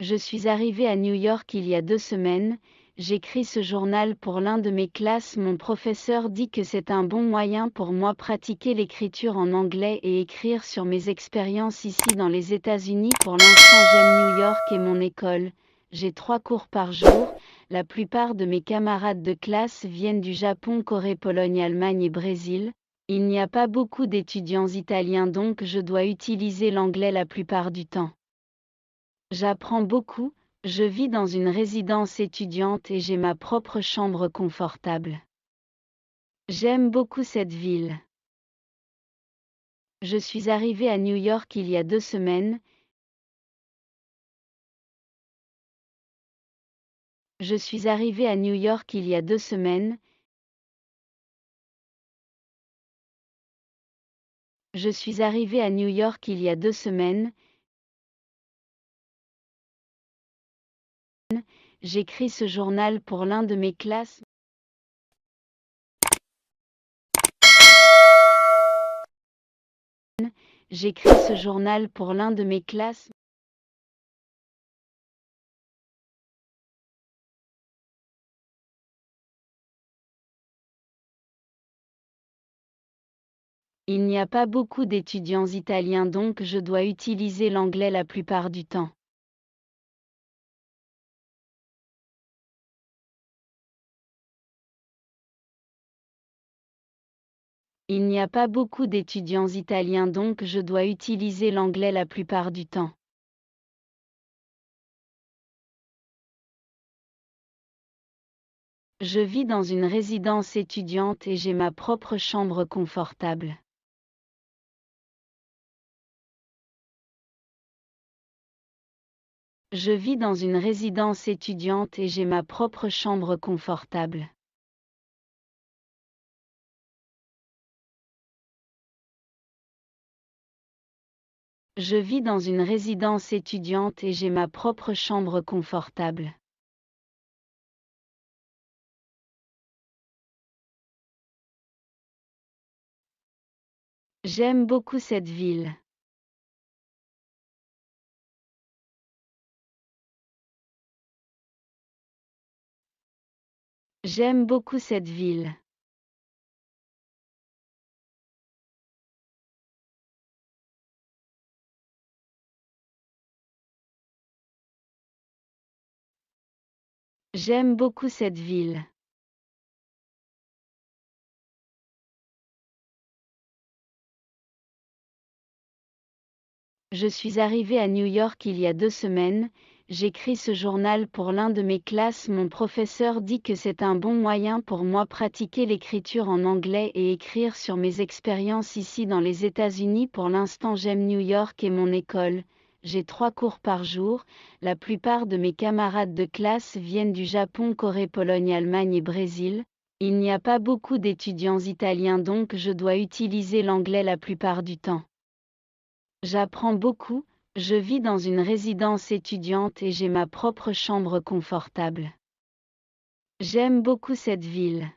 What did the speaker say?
Je suis arrivé à New York il y a 2 semaines, j'écris ce journal pour l'un de mes classes. Mon professeur dit que c'est un bon moyen pour moi pratiquer l'écriture en anglais et écrire sur mes expériences ici dans les États-Unis. Pour l'instant j'aime New York et mon école, j'ai 3 cours par jour, la plupart de mes camarades de classe viennent du Japon, Corée, Pologne, Allemagne et Brésil. Il n'y a pas beaucoup d'étudiants italiens donc je dois utiliser l'anglais la plupart du temps. J'apprends beaucoup, je vis dans une résidence étudiante et j'ai ma propre chambre confortable. J'aime beaucoup cette ville. Je suis arrivé à New York il y a 2 semaines. Je suis arrivé à New York il y a 2 semaines. Je suis arrivé à New York il y a 2 semaines. J'écris ce journal pour l'un de mes classes. J'écris ce journal pour l'un de mes classes. Il n'y a pas beaucoup d'étudiants italiens donc je dois utiliser l'anglais la plupart du temps. Il n'y a pas beaucoup d'étudiants italiens donc je dois utiliser l'anglais la plupart du temps. Je vis dans une résidence étudiante et j'ai ma propre chambre confortable. Je vis dans une résidence étudiante et j'ai ma propre chambre confortable. Je vis dans une résidence étudiante et j'ai ma propre chambre confortable. J'aime beaucoup cette ville. J'aime beaucoup cette ville. J'aime beaucoup cette ville. Je suis arrivé à New York il y a 2 semaines, j'écris ce journal pour l'un de mes classes. Mon professeur dit que c'est un bon moyen pour moi pratiquer l'écriture en anglais et écrire sur mes expériences ici dans les États-Unis. Pour l'instant j'aime New York et mon école, j'ai 3 cours par jour, la plupart de mes camarades de classe viennent du Japon, Corée, Pologne, Allemagne et Brésil. Il n'y a pas beaucoup d'étudiants italiens donc je dois utiliser l'anglais la plupart du temps. J'apprends beaucoup, je vis dans une résidence étudiante et j'ai ma propre chambre confortable. J'aime beaucoup cette ville.